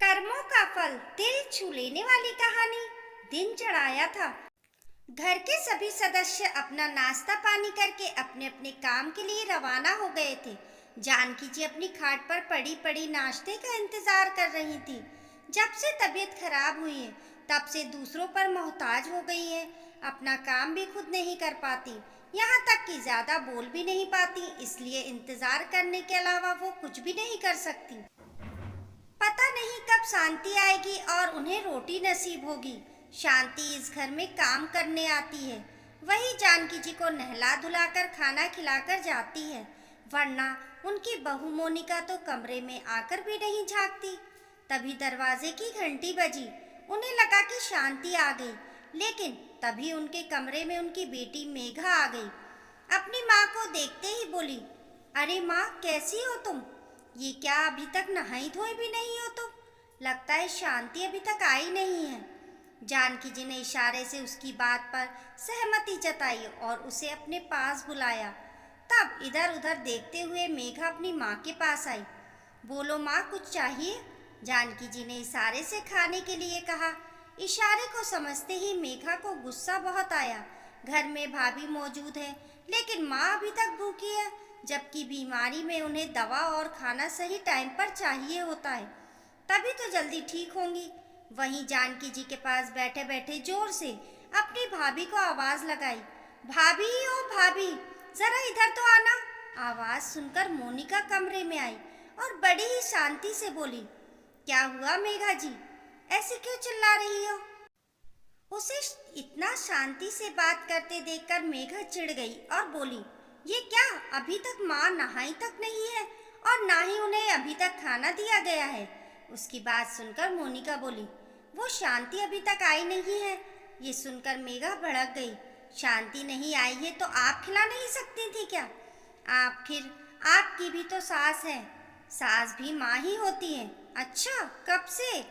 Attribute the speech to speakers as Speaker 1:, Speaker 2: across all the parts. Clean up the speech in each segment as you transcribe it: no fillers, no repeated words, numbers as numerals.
Speaker 1: कर्मों का फल दिल छू लेने वाली कहानी। दिन चढ़ाया था। घर के सभी सदस्य अपना नाश्ता पानी करके अपने अपने काम के लिए रवाना हो गए थे। जानकी जी अपनी खाट पर पड़ी पड़ी नाश्ते का इंतजार कर रही थी। जब से तबीयत खराब हुई है तब से दूसरों पर मोहताज हो गई है। अपना काम भी खुद नहीं कर पाती, यहाँ तक कि ज्यादा बोल भी नहीं पाती, इसलिए इंतजार करने के अलावा वो कुछ भी नहीं कर सकती। पता नहीं कब शांति आएगी और उन्हें रोटी नसीब होगी। शांति इस घर में काम करने आती है, वही जानकी जी को नहला धुलाकर खाना खिलाकर जाती है, वरना उनकी बहू मोनिका तो कमरे में आकर भी नहीं झांकती। तभी दरवाजे की घंटी बजी। उन्हें लगा कि शांति आ गई, लेकिन तभी उनके कमरे में उनकी बेटी मेघा आ गई। अपनी माँ को देखते ही बोली, अरे माँ, कैसी हो तुम? ये क्या अभी तक नहाई धोई भी नहीं हो तुम? लगता है शांति अभी तक आई नहीं है। जानकी जी ने इशारे से उसकी बात पर सहमति जताई और उसे अपने पास बुलाया। तब इधर उधर देखते हुए मेघा अपनी माँ के पास आई। बोलो माँ, कुछ चाहिए? जानकी जी ने इशारे से खाने के लिए कहा। इशारे को समझते ही मेघा को गुस्सा बहुत आया। घर में भाभी मौजूद है, लेकिन माँ अभी तक भूखी है, जबकि बीमारी में उन्हें दवा और खाना सही टाइम पर चाहिए होता है, तभी तो जल्दी ठीक होंगी। वहीं जानकी जी के पास बैठे बैठे जोर से अपनी भाभी को आवाज लगाई, भाभी ओ भाभी, जरा इधर तो आना। आवाज सुनकर मोनिका कमरे में आई और बड़ी ही शांति से बोली, क्या हुआ मेघा जी, ऐसे क्यों चिल्ला रही हो? उसे इतना शांति से बात करते देखकर मेघा चिढ़ गई और बोली, ये क्या, अभी तक माँ नहाई तक नहीं है और ना ही उन्हें अभी तक खाना दिया गया है। उसकी बात सुनकर मोनिका बोली, वो शांति अभी तक आई नहीं है। ये सुनकर मेघा भड़क गई। शांति नहीं आई है तो आप खिला नहीं सकती थी क्या? आखिर आपकी भी तो सास है, सास भी माँ ही होती है। अच्छा, कब से?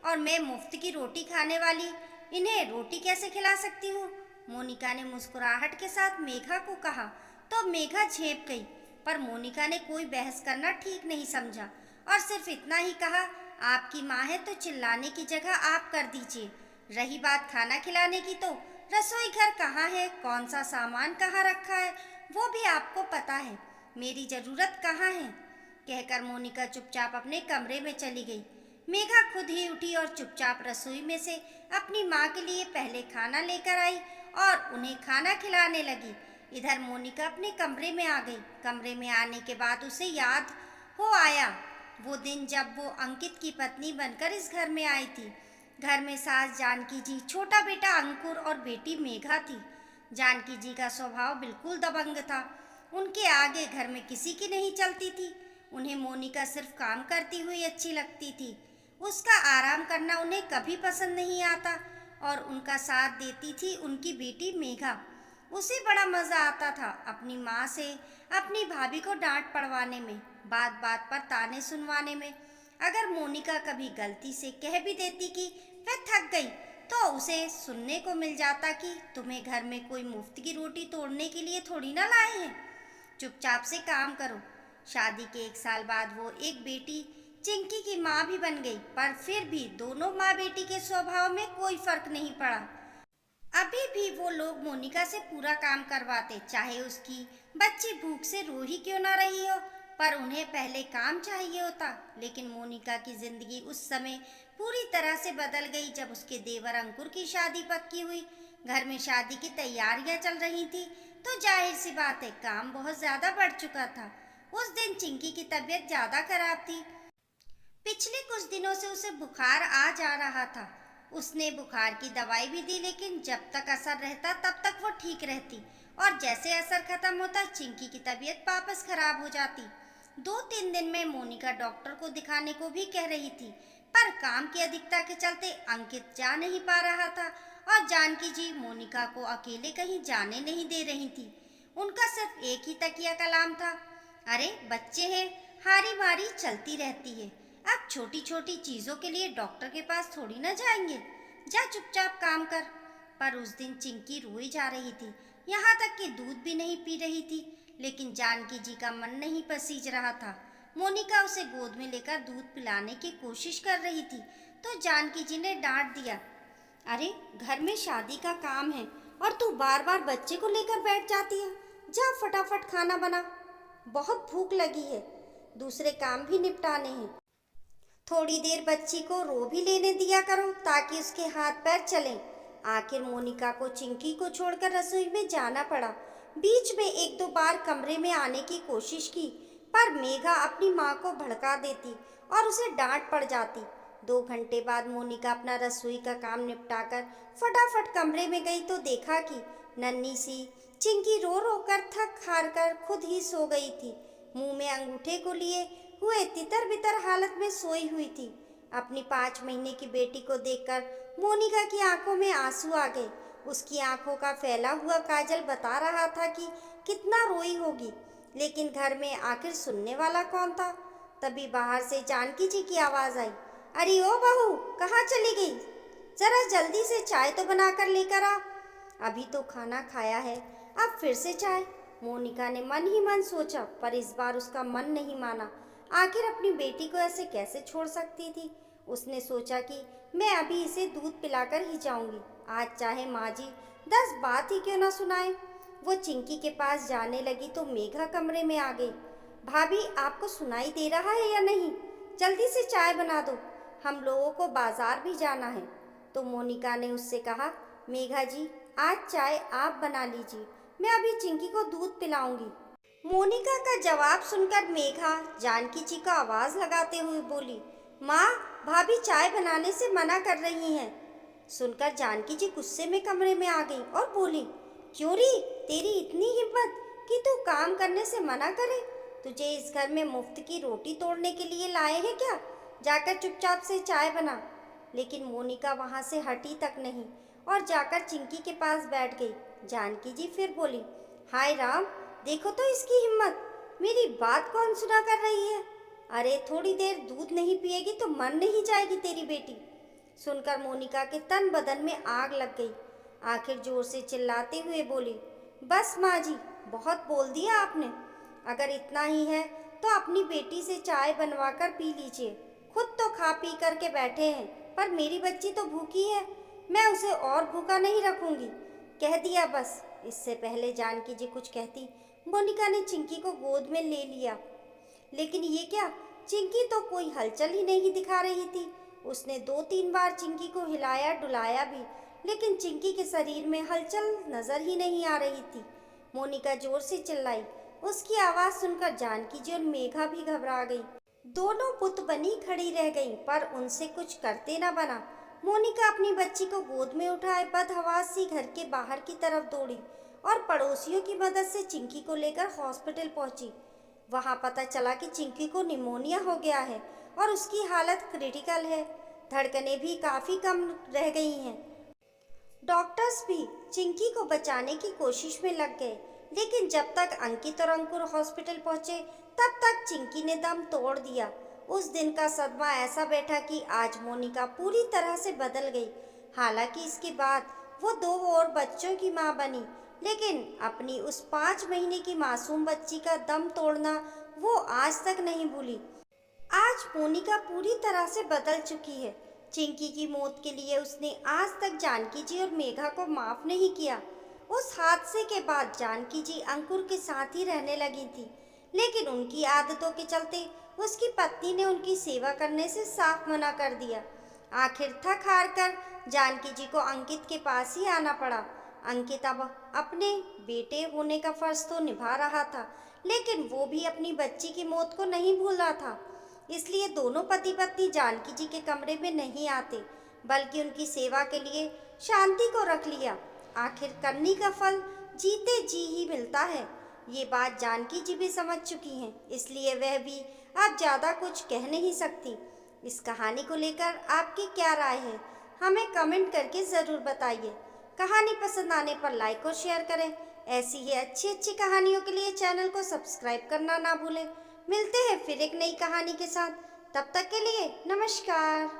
Speaker 1: और मैं मुफ्त की रोटी खाने वाली इन्हें रोटी कैसे खिला सकती हूँ? मोनिका ने मुस्कुराहट के साथ मेघा को कहा तो मेघा झेप गई, पर मोनिका ने कोई बहस करना ठीक नहीं समझा और सिर्फ इतना ही कहा, आपकी माँ है तो चिल्लाने की जगह आप कर दीजिए। रही बात खाना खिलाने की, तो रसोई घर कहाँ है, कौन सा सामान कहाँ रखा है, वो भी आपको पता है। मेरी जरूरत कहाँ है? कहकर मोनिका चुपचाप अपने कमरे में चली गई। मेघा खुद ही उठी और चुपचाप रसोई में से अपनी माँ के लिए पहले खाना लेकर आई और उन्हें खाना खिलाने लगी। इधर मोनिका अपने कमरे में आ गई। कमरे में आने के बाद उसे याद हो आया वो दिन जब वो अंकित की पत्नी बनकर इस घर में आई थी। घर में सास जानकी जी, छोटा बेटा अंकुर और बेटी मेघा थी। जानकी जी का स्वभाव बिल्कुल दबंग था। उनके आगे घर में किसी की नहीं चलती थी। उन्हें मोनिका सिर्फ काम करती हुई अच्छी लगती थी। उसका आराम करना उन्हें कभी पसंद नहीं आता और उनका साथ देती थी उनकी बेटी मेघा। उसे बड़ा मजा आता था अपनी माँ से अपनी भाभी को डांट पड़वाने में, बात बात पर ताने सुनवाने में। अगर मोनिका कभी गलती से कह भी देती कि वह थक गई, तो उसे सुनने को मिल जाता कि तुम्हें घर में कोई मुफ्त की रोटी तोड़ने के लिए थोड़ी ना लाए हैं, चुपचाप से काम करो। शादी के 1 साल बाद वो एक बेटी चिंकी की माँ भी बन गई, पर फिर भी दोनों माँ बेटी के स्वभाव में कोई फर्क नहीं पड़ा। अभी भी वो लोग मोनिका से पूरा काम करवाते, चाहे उसकी बच्ची भूख से रो ही क्यों ना रही हो, पर उन्हें पहले काम चाहिए होता। लेकिन मोनिका की जिंदगी उस समय पूरी तरह से बदल गई जब उसके देवर अंकुर की शादी पक्की हुई। घर में शादी की तैयारियां चल रही थी, तो जाहिर सी बात है काम बहुत ज्यादा बढ़ चुका था। उस दिन चिंकी की तबीयत ज्यादा खराब थी। पिछले कुछ दिनों से उसे बुखार आ जा रहा था। उसने बुखार की दवाई भी दी, लेकिन जब तक असर रहता तब तक वो ठीक रहती और जैसे असर खत्म होता चिंकी की तबीयत वापस खराब हो जाती। 2-3 दिन में मोनिका डॉक्टर को दिखाने को भी कह रही थी, पर काम की अधिकता के चलते अंकित जा नहीं पा रहा था और जानकी जी मोनिका को अकेले कहीं जाने नहीं दे रही थी। उनका सिर्फ एक ही तकिया कलाम था, अरे बच्चे हैं, हारी मारी चलती रहती है, अब छोटी छोटी चीजों के लिए डॉक्टर के पास थोड़ी ना जाएंगे, जा चुपचाप काम कर। पर उस दिन चिंकी रोई जा रही थी, यहाँ तक कि दूध भी नहीं पी रही थी, लेकिन जानकी जी का मन नहीं पसीज रहा था। मोनिका उसे गोद में लेकर दूध पिलाने की कोशिश कर रही थी तो जानकी जी ने डांट दिया। अरे घर में शादी का काम है और तू बार बार बच्चे को लेकर बैठ जाती है। जा फटाफट खाना बना, बहुत भूख लगी है, दूसरे काम भी निपटाने हैं। थोड़ी देर बच्ची को रो भी लेने दिया करो ताकि उसके हाथ पैर चलें। आखिर मोनिका को चिंकी को छोड़कर रसोई में जाना पड़ा। बीच में एक दो बार कमरे में आने की कोशिश की पर मेघा अपनी माँ को भड़का देती और उसे डांट पड़ जाती। 2 घंटे बाद मोनिका अपना रसोई का काम निपटाकर फटाफट कमरे में गई तो देखा कि नन्ही सी चिंकी रो रो कर थक हार कर खुद ही सो गई थी। मुंह में अंगूठे को लिए हुए तितर बितर हालत में सोई हुई थी। अपनी 5 महीने की बेटी को देखकर मोनिका की आंखों में आंसू आ गए। उसकी आंखों का फैला हुआ काजल बता रहा था कि कितना रोई होगी, लेकिन घर में आखिर सुनने वाला कौन था। तभी बाहर से जानकी जी की आवाज आई। अरे ओ बहू, कहाँ चली गई? जरा जल्दी से चाय तो बना कर लेकर आ। अभी तो खाना खाया है, अब फिर से चाय? मोनिका ने मन ही मन सोचा पर इस बार उसका मन नहीं माना। आखिर अपनी बेटी को ऐसे कैसे छोड़ सकती थी। उसने सोचा कि मैं अभी इसे दूध पिलाकर ही जाऊंगी, आज चाहे माँ जी 10 बात ही क्यों ना सुनाए। वो चिंकी के पास जाने लगी तो मेघा कमरे में आ गई। भाभी, आपको सुनाई दे रहा है या नहीं? जल्दी से चाय बना दो, हम लोगों को बाजार भी जाना है। तो मोनिका ने उससे कहा, मेघा जी आज चाय आप बना लीजिए, मैं अभी चिंकी को दूध पिलाऊंगी। मोनिका का जवाब सुनकर मेघा जानकी जी को आवाज लगाते हुए बोली, माँ, भाभी चाय बनाने से मना कर रही हैं। सुनकर जानकी जी गुस्से में कमरे में आ गई और बोली, क्यों री, तेरी इतनी हिम्मत कि तू काम करने से मना करे? तुझे इस घर में मुफ्त की रोटी तोड़ने के लिए लाए हैं क्या? जाकर चुपचाप से चाय बना। लेकिन मोनिका वहां से हटी तक नहीं और जाकर चिंकी के पास बैठ गई। जानकी जी फिर बोली, हाय राम, देखो तो इसकी हिम्मत, मेरी बात कौन सुना कर रही है? अरे थोड़ी देर दूध नहीं पिएगी तो मर नहीं जाएगी तेरी बेटी। सुनकर मोनिका के तन बदन में आग लग गई। आखिर जोर से चिल्लाते हुए बोली, बस माँ जी, बहुत बोल दिया आपने। अगर इतना ही है तो अपनी बेटी से चाय बनवा कर पी लीजिए। खुद तो खा पी करके बैठे हैं, पर मेरी बच्ची तो भूखी है, मैं उसे और भूखा नहीं रखूंगी। कह दिया बस। इससे पहले जानकी जी कुछ कहती, मोनिका ने चिंकी को गोद में ले लिया। लेकिन ये क्या, चिंकी तो कोई हलचल ही नहीं दिखा रही थी। उसने 2-3 बार चिंकी को हिलाया डुलाया भी, लेकिन चिंकी के शरीर में हलचल नजर ही नहीं आ रही थी। मोनिका जोर से चिल्लाई। उसकी आवाज सुनकर जानकी जी और मेघा भी घबरा गई। दोनों बुत बनी खड़ी रह गईं, पर उनसे कुछ करते न बना। मोनिका अपनी बच्ची को गोद में उठाए बदहवास सी घर के बाहर की तरफ दौड़ी और पड़ोसियों की मदद से चिंकी को लेकर हॉस्पिटल पहुंची। वहां पता चला कि चिंकी को निमोनिया हो गया है और उसकी हालत क्रिटिकल है। धड़कनें भी काफी कम रह गई हैं। डॉक्टर्स भी चिंकी को बचाने की कोशिश में लग गए, लेकिन जब तक अंकित और अंकुर हॉस्पिटल पहुंचे तब तक चिंकी ने दम तोड़ दिया। उस दिन का सदमा ऐसा बैठा कि आज मोनिका पूरी तरह से बदल गई। हालांकि इसके बाद वो 2 और बच्चों की मां बनी, लेकिन अपनी उस 5 महीने की मासूम बच्ची का दम तोड़ना वो आज तक नहीं भूली। आज मोनिका पूरी तरह से बदल चुकी है। चिंकी की मौत के लिए उसने आज तक जानकी जी और मेघा को माफ नहीं किया। उस हादसे के बाद जानकी जी अंकुर के साथ ही रहने लगी थी, लेकिन उनकी आदतों के चलते उसकी पत्नी ने उनकी सेवा करने से साफ मना कर दिया। आखिर थक हार कर जानकी जी को अंकित के पास ही आना पड़ा। अंकित अब अपने बेटे होने का फर्ज तो निभा रहा था, लेकिन वो भी अपनी बच्ची की मौत को नहीं भूल रहा था। इसलिए दोनों पति पत्नी जानकी जी के कमरे में नहीं आते, बल्कि उनकी सेवा के लिए शांति को रख लिया। आखिर करनी का फल जीते जी ही मिलता है। ये बात जानकी जी भी समझ चुकी हैं, इसलिए वह भी अब ज़्यादा कुछ कह नहीं सकती। इस कहानी को लेकर आपकी क्या राय है, हमें कमेंट करके ज़रूर बताइए। कहानी पसंद आने पर लाइक और शेयर करें। ऐसी ही अच्छी अच्छी कहानियों के लिए चैनल को सब्सक्राइब करना ना भूलें। मिलते हैं फिर एक नई कहानी के साथ, तब तक के लिए नमस्कार।